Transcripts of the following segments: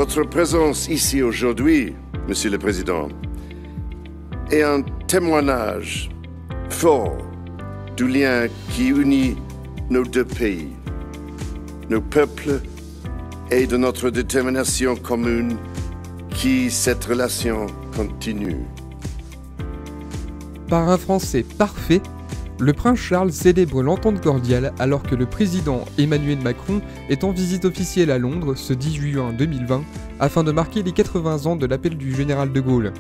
Votre présence ici aujourd'hui, Monsieur le Président, est un témoignage fort du lien qui unit nos deux pays, nos peuples et de notre détermination commune qui cette relation continue. Par un français parfait, le prince Charles célèbre l'entente cordiale alors que le président Emmanuel Macron est en visite officielle à Londres ce 10 juin 2020 afin de marquer les 80 ans de l'appel du général de Gaulle.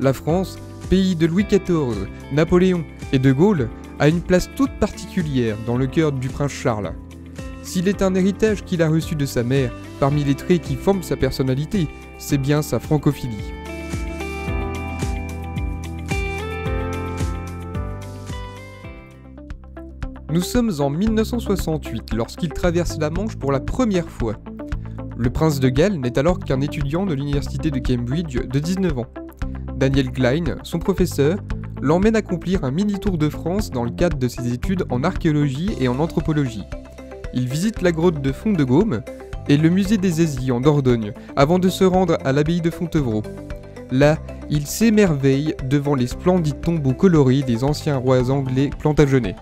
La France, pays de Louis XIV, Napoléon et de Gaulle, a une place toute particulière dans le cœur du prince Charles. S'il est un héritage qu'il a reçu de sa mère, parmi les traits qui forment sa personnalité, c'est bien sa francophilie. Nous sommes en 1968 lorsqu'il traverse la Manche pour la première fois. Le prince de Galles n'est alors qu'un étudiant de l'université de Cambridge de 19 ans. Daniel Klein, son professeur, l'emmène accomplir un mini-tour de France dans le cadre de ses études en archéologie et en anthropologie. Il visite la grotte de Font-de-Gaume et le musée des Aisies en Dordogne avant de se rendre à l'abbaye de Fontevraud. Là, il s'émerveille devant les splendides tombeaux colorés des anciens rois anglais plantagenets.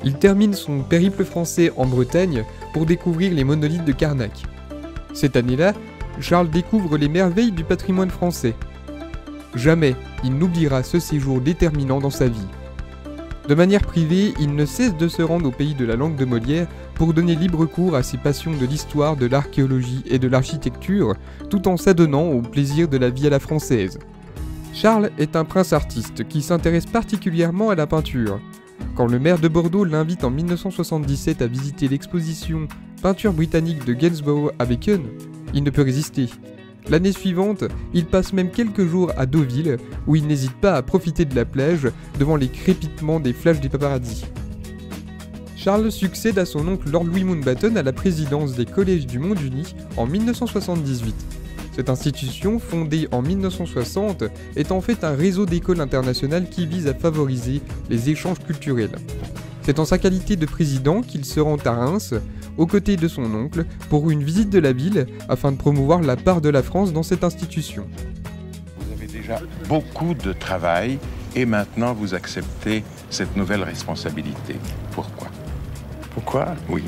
Il termine son périple français en Bretagne pour découvrir les monolithes de Carnac. Cette année-là, Charles découvre les merveilles du patrimoine français. Jamais il n'oubliera ce séjour déterminant dans sa vie. De manière privée, il ne cesse de se rendre au pays de la langue de Molière pour donner libre cours à ses passions de l'histoire, de l'archéologie et de l'architecture, tout en s'adonnant au plaisir de la vie à la française. Charles est un prince artiste qui s'intéresse particulièrement à la peinture. Quand le maire de Bordeaux l'invite en 1977 à visiter l'exposition Peinture britannique de Gainsborough à Bacon, il ne peut résister. L'année suivante, il passe même quelques jours à Deauville, où il n'hésite pas à profiter de la plage devant les crépitements des flashs des paparazzis. Charles succède à son oncle Lord Louis Mountbatten à la présidence des Collèges du Monde Uni en 1978. Cette institution, fondée en 1960, est en fait un réseau d'écoles internationales qui vise à favoriser les échanges culturels. C'est en sa qualité de président qu'il se rend à Reims, aux côtés de son oncle, pour une visite de la ville, afin de promouvoir la part de la France dans cette institution. Vous avez déjà beaucoup de travail et maintenant vous acceptez cette nouvelle responsabilité. Pourquoi? Pourquoi? Oui.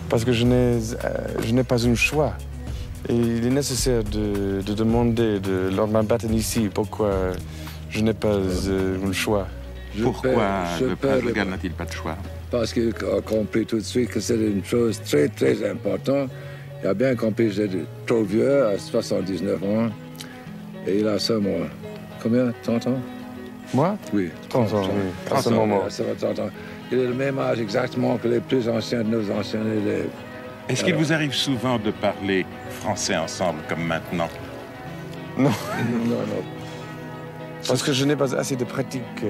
Parce que je n'ai pas un choix. Et il est nécessaire de demander de Lord Mountbatten ici pourquoi je n'ai pas un choix. Pourquoi le prince de Galles n'a-t-il pas de choix? Parce qu'il a compris tout de suite que c'est une chose très très importante. Il a bien compris que j'étais trop vieux, à 79 ans, et il a seulement... Combien? 30 ans? Moi? Oui. 30 ans, oui. À ce moment. Il a 30 ans. Il est le même âge exactement que les plus anciens de nos anciens élèves. Est-ce qu'il vous arrive souvent de parler français ensemble, comme maintenant? Non. Non. Parce que je n'ai pas assez de pratique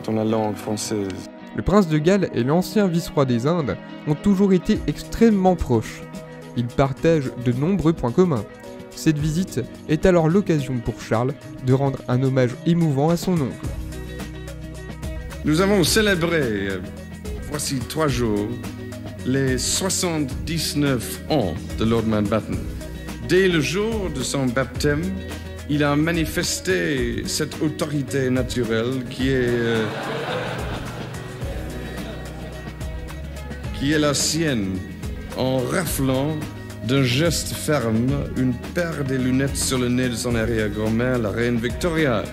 dans la langue française. Le prince de Galles et l'ancien vice-roi des Indes ont toujours été extrêmement proches. Ils partagent de nombreux points communs. Cette visite est alors l'occasion pour Charles de rendre un hommage émouvant à son oncle. Nous avons célébré, voici 3 jours, les 79 ans de Lord Mountbatten. Dès le jour de son baptême, il a manifesté cette autorité naturelle qui est la sienne, en raflant d'un geste ferme une paire de lunettes sur le nez de son arrière-grand-mère, la reine Victoria.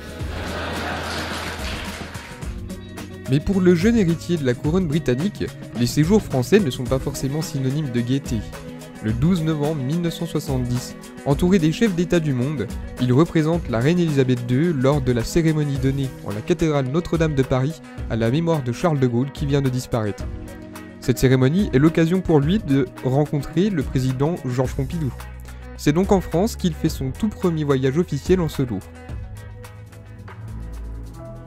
Mais pour le jeune héritier de la couronne britannique, les séjours français ne sont pas forcément synonymes de gaieté. Le 12 novembre 1970, entouré des chefs d'État du monde, il représente la reine Elisabeth II lors de la cérémonie donnée en la cathédrale Notre-Dame de Paris à la mémoire de Charles de Gaulle qui vient de disparaître. Cette cérémonie est l'occasion pour lui de rencontrer le président Georges Pompidou. C'est donc en France qu'il fait son tout premier voyage officiel en solo.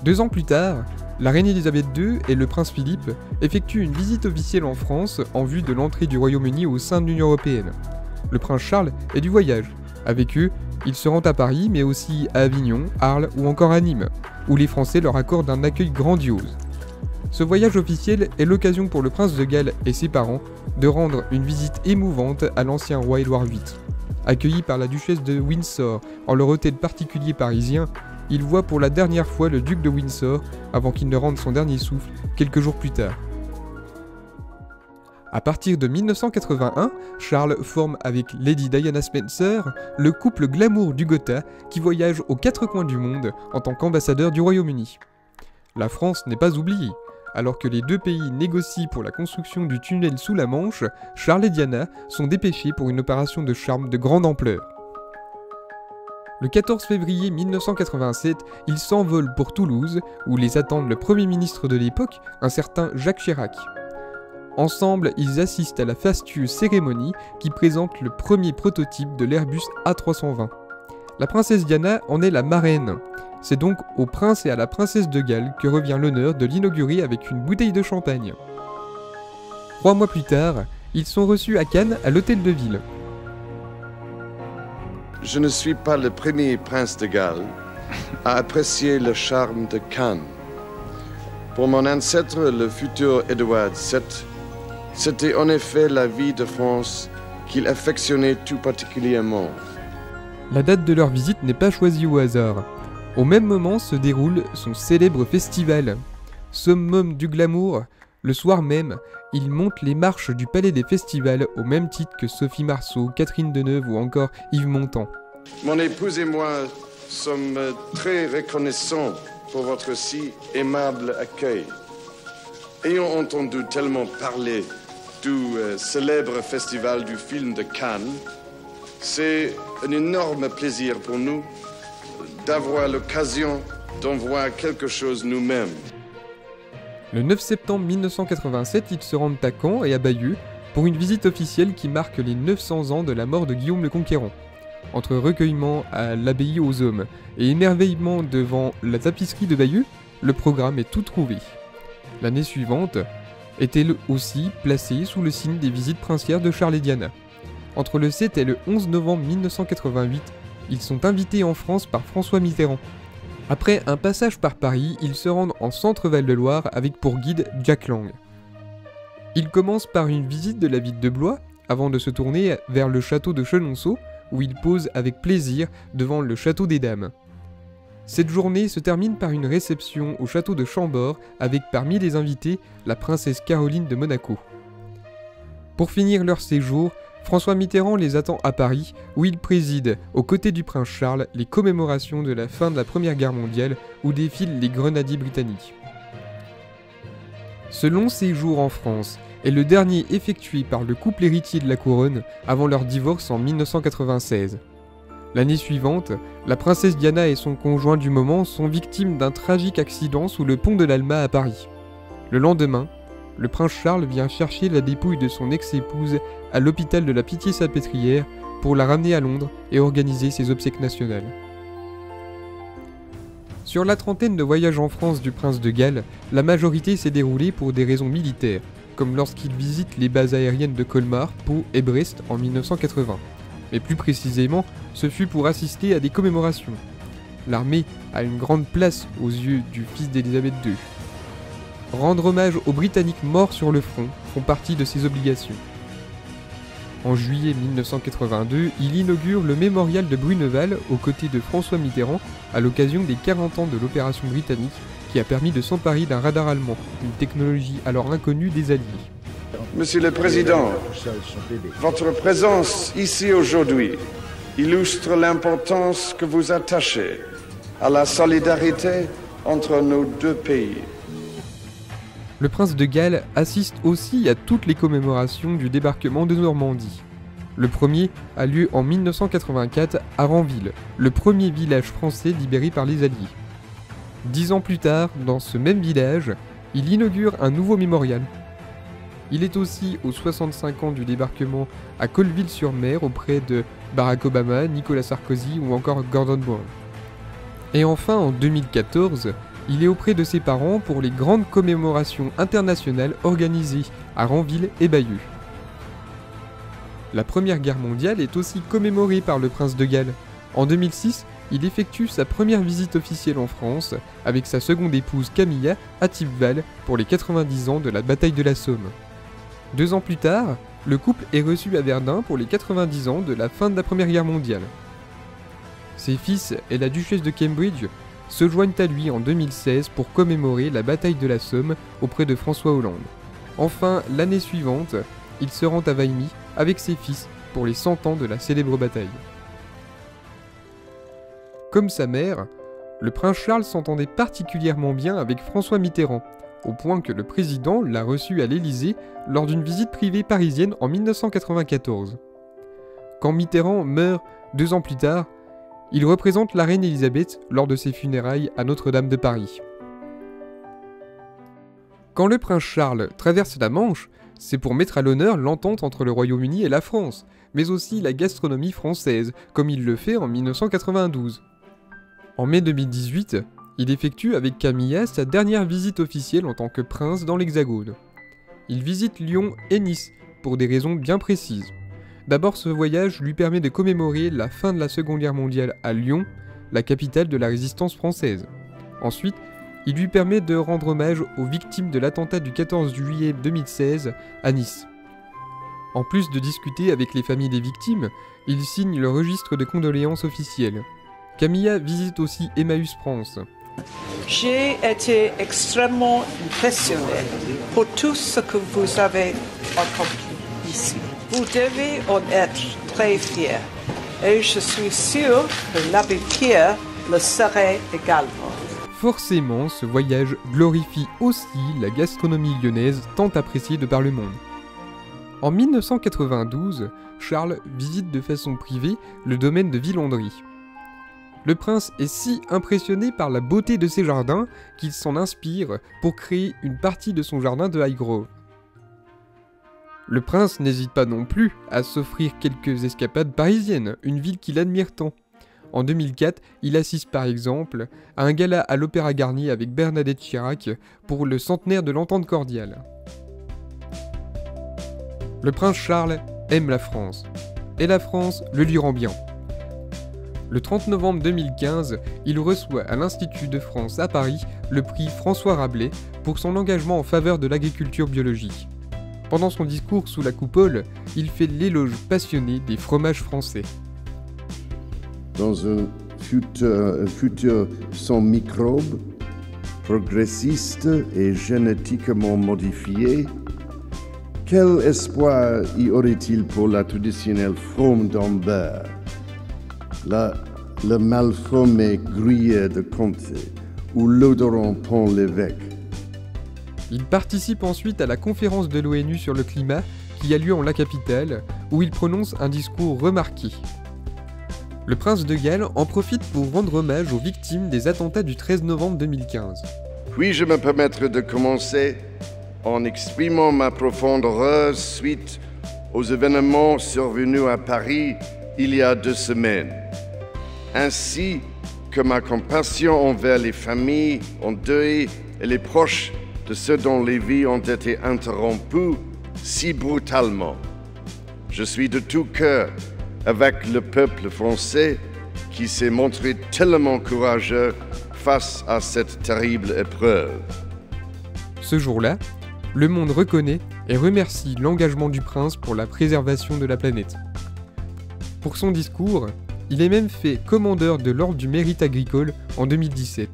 2 ans plus tard, la reine Elisabeth II et le prince Philippe effectuent une visite officielle en France en vue de l'entrée du Royaume-Uni au sein de l'Union européenne. Le prince Charles est du voyage. Avec eux, ils se rendent à Paris, mais aussi à Avignon, Arles ou encore à Nîmes, où les Français leur accordent un accueil grandiose. Ce voyage officiel est l'occasion pour le prince de Galles et ses parents de rendre une visite émouvante à l'ancien roi Édouard VIII. Accueilli par la duchesse de Windsor en leur hôtel particulier parisien, il voit pour la dernière fois le duc de Windsor avant qu'il ne rende son dernier souffle quelques jours plus tard. À partir de 1981, Charles forme avec Lady Diana Spencer le couple glamour du Gotha qui voyage aux quatre coins du monde en tant qu'ambassadeur du Royaume-Uni. La France n'est pas oubliée. Alors que les deux pays négocient pour la construction du tunnel sous la Manche, Charles et Diana sont dépêchés pour une opération de charme de grande ampleur. Le 14 février 1987, ils s'envolent pour Toulouse, où les attendent le Premier ministre de l'époque, un certain Jacques Chirac. Ensemble, ils assistent à la fastueuse cérémonie qui présente le premier prototype de l'Airbus A320. La princesse Diana en est la marraine. C'est donc au prince et à la princesse de Galles que revient l'honneur de l'inaugurer avec une bouteille de champagne. 3 mois plus tard, ils sont reçus à Cannes à l'hôtel de ville. Je ne suis pas le premier prince de Galles à apprécier le charme de Cannes. Pour mon ancêtre, le futur Édouard VII, c'était en effet la vie de France qu'il affectionnait tout particulièrement. La date de leur visite n'est pas choisie au hasard. Au même moment se déroule son célèbre festival. Summum du glamour, le soir même, il monte les marches du Palais des Festivals au même titre que Sophie Marceau, Catherine Deneuve ou encore Yves Montand. Mon épouse et moi sommes très reconnaissants pour votre si aimable accueil. Ayant entendu tellement parler du célèbre festival du film de Cannes, c'est un énorme plaisir pour nous d'avoir l'occasion d'en voir quelque chose nous-mêmes. Le 9 septembre 1987, ils se rendent à Caen et à Bayeux pour une visite officielle qui marque les 900 ans de la mort de Guillaume le Conquérant. Entre recueillement à l'abbaye aux Hommes et émerveillement devant la tapisserie de Bayeux, le programme est tout trouvé. L'année suivante est elle aussi placée sous le signe des visites princières de Charles et Diana. Entre le 7 et le 11 novembre 1988, ils sont invités en France par François Mitterrand. Après un passage par Paris, ils se rendent en Centre-Val de Loire avec pour guide Jack Lang. Ils commencent par une visite de la ville de Blois, avant de se tourner vers le château de Chenonceau, où ils posent avec plaisir devant le château des Dames. Cette journée se termine par une réception au château de Chambord, avec parmi les invités la princesse Caroline de Monaco. Pour finir leur séjour, François Mitterrand les attend à Paris, où il préside, aux côtés du prince Charles, les commémorations de la fin de la Première Guerre mondiale, où défilent les grenadiers britanniques. Ce long séjour en France est le dernier effectué par le couple héritier de la couronne avant leur divorce en 1996. L'année suivante, la princesse Diana et son conjoint du moment sont victimes d'un tragique accident sous le pont de l'Alma à Paris. Le lendemain, le prince Charles vient chercher la dépouille de son ex-épouse à l'hôpital de la Pitié-Salpêtrière pour la ramener à Londres et organiser ses obsèques nationales. Sur la trentaine de voyages en France du prince de Galles, la majorité s'est déroulée pour des raisons militaires, comme lorsqu'il visite les bases aériennes de Colmar, Pau et Brest en 1980. Mais plus précisément, ce fut pour assister à des commémorations. L'armée a une grande place aux yeux du fils d'Élisabeth II. Rendre hommage aux Britanniques morts sur le front font partie de ses obligations. En juillet 1982, il inaugure le mémorial de Bruneval aux côtés de François Mitterrand à l'occasion des 40 ans de l'opération britannique qui a permis de s'emparer d'un radar allemand, une technologie alors inconnue des Alliés. Monsieur le Président, votre présence ici aujourd'hui illustre l'importance que vous attachez à la solidarité entre nos deux pays. Le prince de Galles assiste aussi à toutes les commémorations du débarquement de Normandie. Le premier a lieu en 1984 à Ranville, le premier village français libéré par les Alliés. 10 ans plus tard, dans ce même village, il inaugure un nouveau mémorial. Il est aussi aux 65 ans du débarquement à Colville-sur-Mer auprès de Barack Obama, Nicolas Sarkozy ou encore Gordon Brown. Et enfin, en 2014, il est auprès de ses parents pour les grandes commémorations internationales organisées à Ranville et Bayeux. La Première Guerre mondiale est aussi commémorée par le prince de Galles. En 2006, il effectue sa première visite officielle en France avec sa seconde épouse Camilla à Thiepval pour les 90 ans de la bataille de la Somme. 2 ans plus tard, le couple est reçu à Verdun pour les 90 ans de la fin de la Première Guerre mondiale. Ses fils et la duchesse de Cambridge se joignent à lui en 2016 pour commémorer la bataille de la Somme auprès de François Hollande. Enfin, l'année suivante, il se rend à Valmy avec ses fils pour les 100 ans de la célèbre bataille. Comme sa mère, le prince Charles s'entendait particulièrement bien avec François Mitterrand, au point que le président l'a reçu à l'Élysée lors d'une visite privée parisienne en 1994. Quand Mitterrand meurt 2 ans plus tard, il représente la reine Elisabeth lors de ses funérailles à Notre-Dame de Paris. Quand le prince Charles traverse la Manche, c'est pour mettre à l'honneur l'entente entre le Royaume-Uni et la France, mais aussi la gastronomie française, comme il le fait en 1992. En mai 2018, il effectue avec Camilla sa dernière visite officielle en tant que prince dans l'Hexagone. Il visite Lyon et Nice, pour des raisons bien précises. D'abord, ce voyage lui permet de commémorer la fin de la Seconde Guerre mondiale à Lyon, la capitale de la résistance française. Ensuite, il lui permet de rendre hommage aux victimes de l'attentat du 14 juillet 2016 à Nice. En plus de discuter avec les familles des victimes, il signe le registre de condoléances officielles. Camilla visite aussi Emmaüs France. J'ai été extrêmement impressionnée pour tout ce que vous avez accompli ici. Vous devez en être très fiers. Et je suis sûre que l'abbé Pierre le serait également. Forcément, ce voyage glorifie aussi la gastronomie lyonnaise tant appréciée de par le monde. En 1992, Charles visite de façon privée le domaine de Villandry. Le prince est si impressionné par la beauté de ses jardins qu'il s'en inspire pour créer une partie de son jardin de Highgrove. Le prince n'hésite pas non plus à s'offrir quelques escapades parisiennes, une ville qu'il admire tant. En 2004, il assiste par exemple à un gala à l'Opéra Garnier avec Bernadette Chirac pour le centenaire de l'Entente cordiale. Le prince Charles aime la France, et la France le lui rend bien. Le 30 novembre 2015, il reçoit à l'Institut de France à Paris le prix François Rabelais pour son engagement en faveur de l'agriculture biologique. Pendant son discours sous la coupole, il fait l'éloge passionné des fromages français. Dans un futur sans microbes, progressiste et génétiquement modifié, quel espoir y aurait-il pour la traditionnelle frome d'Ambert, le malfromé gruyère de Comté ou l'odorant Pont-l'Évêque? Il participe ensuite à la conférence de l'ONU sur le climat qui a lieu en la capitale, où il prononce un discours remarqué. Le prince de Galles en profite pour rendre hommage aux victimes des attentats du 13 novembre 2015. Puis-je me permettre de commencer en exprimant ma profonde horreur suite aux événements survenus à Paris il y a 2 semaines, ainsi que ma compassion envers les familles en deuil et les proches de ceux dont les vies ont été interrompues si brutalement. Je suis de tout cœur avec le peuple français qui s'est montré tellement courageux face à cette terrible épreuve. Ce jour-là, le monde reconnaît et remercie l'engagement du prince pour la préservation de la planète. Pour son discours, il est même fait commandeur de l'Ordre du Mérite agricole en 2017.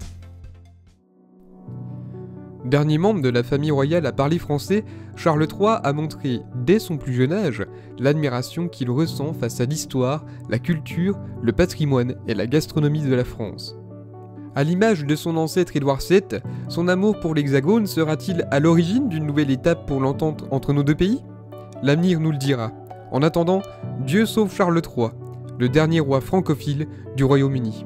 Dernier membre de la famille royale à parler français, Charles III a montré, dès son plus jeune âge, l'admiration qu'il ressent face à l'histoire, la culture, le patrimoine et la gastronomie de la France. À l'image de son ancêtre Édouard VII, son amour pour l'Hexagone sera-t-il à l'origine d'une nouvelle étape pour l'entente entre nos 2 pays? L'avenir nous le dira. En attendant, Dieu sauve Charles III, le dernier roi francophile du Royaume-Uni.